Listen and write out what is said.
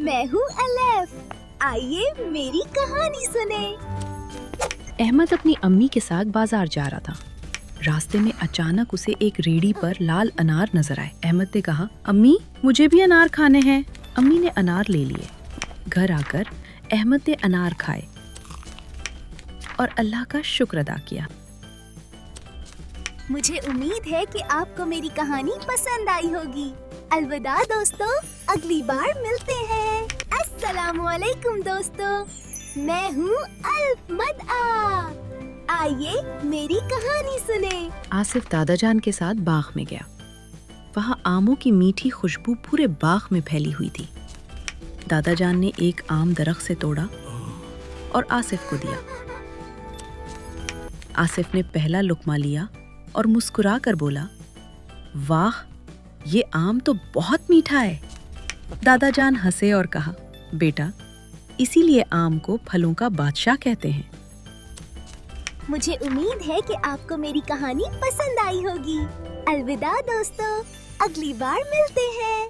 मैं हूँ अलेफ। आइए मेरी कहानी सुने। अहमद अपनी अम्मी के साथ बाजार जा रहा था। रास्ते में अचानक उसे एक रेहड़ी पर लाल अनार नजर आए। अहमद ने कहा, अम्मी मुझे भी अनार खाने हैं। अम्मी ने अनार ले लिए। घर आकर अहमद ने अनार खाए और अल्लाह का शुक्र अदा किया। मुझे उम्मीद है कि आपको मेरी कहानी पसंद आई होगी। अलविदा दोस्तों, अगली बार मिलते हैं। अस्सलामुअलैकुम दोस्तों, मैं हूँ अल्फ मदआ। आइए मेरी कहानी सुने। आसिफ दादाजान के साथ बाग में गया। वहाँ आमों की मीठी खुशबू पूरे बाग में फैली हुई थी। दादाजान ने एक आम दरख्त से तोड़ा और आसिफ को दिया। आसिफ ने पहला लुक्मा लिया और मुस्कुरा कर बोला, वाह, ये आम तो बहुत मीठा है। दादाजान हंसे और कहा, बेटा, इसीलिए आम को फलों का बादशाह कहते हैं। मुझे उम्मीद है कि आपको मेरी कहानी पसंद आई होगी। अलविदा दोस्तों, अगली बार मिलते हैं।